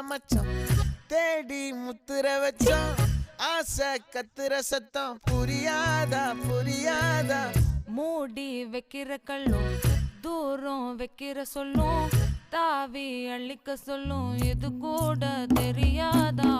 மச்சான் தேடி முத்துற வச்சான் ஆசை கத்துற சத்தம் புரியாதா புரியாதா மூடி வைக்கிற கல்லும் தூரம் வைக்கிற சொல்லும் தாவி அள்ளிக்க சொல்லும் இது கூட தெரியாதா